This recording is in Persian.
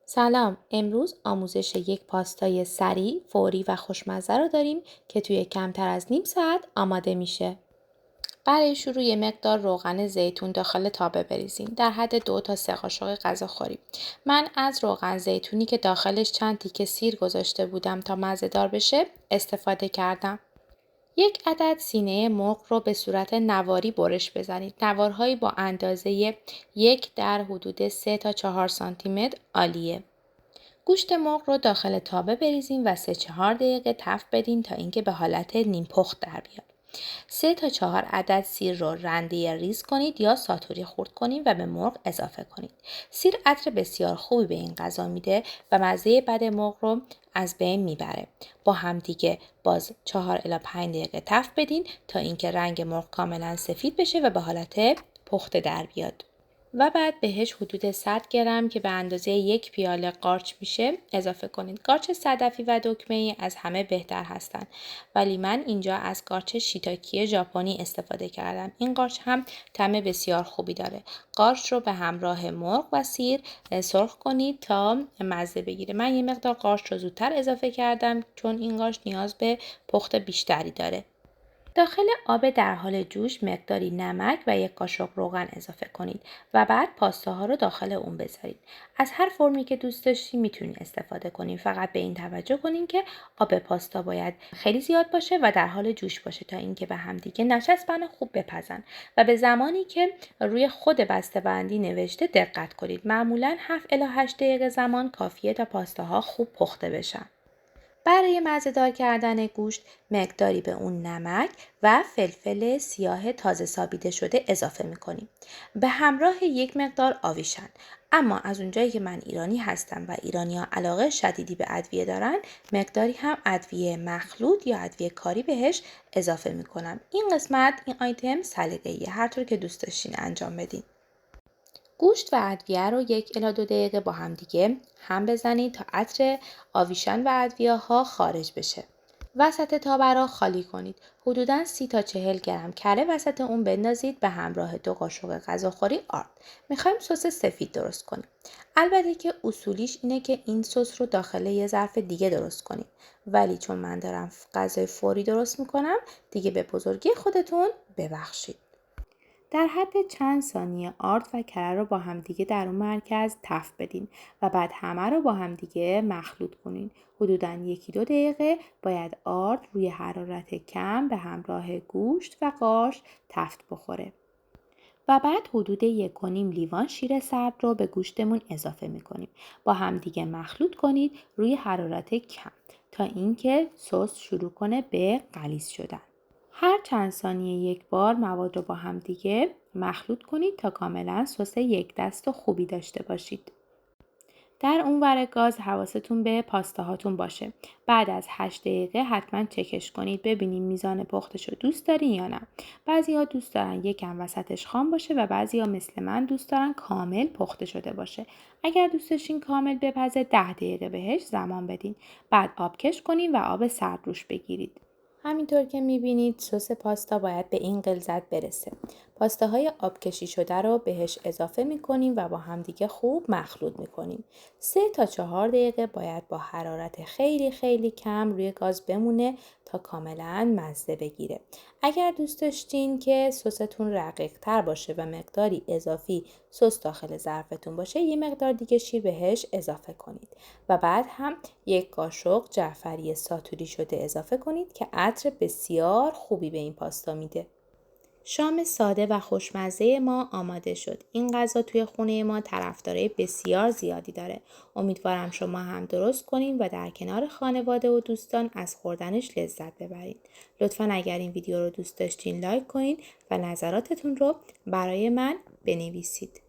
سلام، امروز آموزش یک پاستای سریع، فوری و خوشمزه رو داریم که توی کمتر از نیم ساعت آماده میشه. برای شروع یه مقدار روغن زیتون داخل تابه بریزین در حد 2 تا 3 قاشق غذاخوری. من از روغن زیتونی که داخلش چند تیکه سیر گذاشته بودم تا مزه‌دار بشه استفاده کردم. یک عدد سینه مرغ رو به صورت نواری برش بزنید. نوارهایی با اندازه 1 در حدود 3 تا 4 سانتی متر عالیه. گوشت مرغ رو داخل تابه بریزین و 3-4 دقیقه تفت بدین تا اینکه به حالت نیم پخت در بیاد. 3 تا 4 عدد سیر رو رنده ریز کنید یا ساتوری خرد کنید و به مرغ اضافه کنید. سیر عطر بسیار خوبی به این غذا میده و مزه بد مرغ رو از بین میبره. با همدیگه باز 4 الی 5 دقیقه تفت بدین تا اینکه رنگ مرغ کاملا سفید بشه و به حالت پخته در بیاد. و بعد بهش حدود 100 گرم که به اندازه 1 پیاله قارچ میشه اضافه کنید. قارچ صدفی و دکمه‌ای از همه بهتر هستن، ولی من اینجا از قارچ شیتاکی ژاپنی استفاده کردم. این قارچ هم طعم بسیار خوبی داره. قارچ رو به همراه مرغ و سیر سرخ کنید تا مزه بگیره. من یه مقدار قارچ رو زودتر اضافه کردم چون این قارچ نیاز به پخت بیشتری داره. داخل آب در حال جوش مقداری نمک و 1 قاشق روغن اضافه کنید و بعد پاستاها رو داخل اون بذارید. از هر فرمی که دوست داشتین میتونید استفاده کنید. فقط به این توجه کنید که آب پاستا باید خیلی زیاد باشه و در حال جوش باشه تا اینکه به هم دیگه نچسبن و خوب بپزن و به زمانی که روی خود بسته‌بندی نوشته دقت کنید. معمولاً 7 الی 8 دقیقه زمان کافیه تا پاستاها خوب پخته بشن. برای مزه‌دار کردن گوشت مقداری به اون نمک و فلفل سیاه تازه سابیده شده اضافه میکنیم به همراه یک مقدار آویشن. اما از اونجایی که من ایرانی هستم و ایرانی‌ها علاقه شدیدی به ادویه دارن، مقداری هم ادویه مخلوط یا ادویه کاری بهش اضافه میکنم. این قسمت، این آیتم سلیقه‌ایه، هر طور که دوست داشتین انجام بدین. گوشت و ادویه رو 1 الی 2 دقیقه با هم دیگه هم بزنید تا عطر آویشن و ادویه ها خارج بشه. وسط تابه را خالی کنید. حدوداً 30 تا 40 گرم کره وسط اون بندازید به همراه 2 قاشق غذاخوری آرد. میخوایم سس سفید درست کنیم. البته که اصولیش اینه که این سس رو داخل یه ظرف دیگه درست کنید. ولی چون من دارم غذای فوری درست میکنم، دیگه به بزرگی خودتون ببخشید. در حد چند ثانیه آرد و کره رو با همدیگه در اون مرکز تفت بدین و بعد همه رو با همدیگه مخلوط کنین. حدوداً 1-2 دقیقه باید آرد روی حرارت کم به همراه گوشت و قارچ تفت بخوره. و بعد حدود 1.5 لیوان شیر سرد رو به گوشتمون اضافه میکنیم. با همدیگه مخلوط کنید روی حرارت کم تا اینکه سس شروع کنه به غلیظ شدن. هر چند ثانیه یک بار مواد رو با هم دیگه مخلوط کنید تا کاملا سس یک دست و خوبی داشته باشید. در اون ور گاز حواستون به پاستاهاتون باشه. بعد از 8 دقیقه حتما چکش کنید ببینید میزان پختش رو دوست دارین یا نه. بعضی‌ها دوست دارن یکم وسطش خام باشه و بعضی‌ها مثل من دوست دارن کامل پخته شده باشه. اگر دوست داشتین کامل بپزه 10 دقیقه بهش زمان بدین. بعد آبکش کنین و آب سرد روش بگیرید. همینطور که میبینید سس پاستا باید به این غلظت برسه. پاستاهای آبکشی شده رو بهش اضافه میکنیم و با همدیگه خوب مخلوط میکنیم. 3 تا 4 دقیقه باید با حرارت خیلی خیلی کم روی گاز بمونه تا کاملا مزه بگیره. اگر دوست داشتین که سستون رقیق تر باشه و مقداری اضافی سس داخل ظرفتون باشه، یه مقدار دیگه شیر بهش اضافه کنید و بعد هم 1 قاشق جعفری ساتوری شده اضافه کنید که عطر بسیار خوبی به این پاستا میده. شام ساده و خوشمزه ما آماده شد. این غذا توی خونه ما طرفدارای بسیار زیادی داره. امیدوارم شما هم درست کنین و در کنار خانواده و دوستان از خوردنش لذت ببرید. لطفاً اگر این ویدیو رو دوست داشتین لایک کنین و نظراتتون رو برای من بنویسید.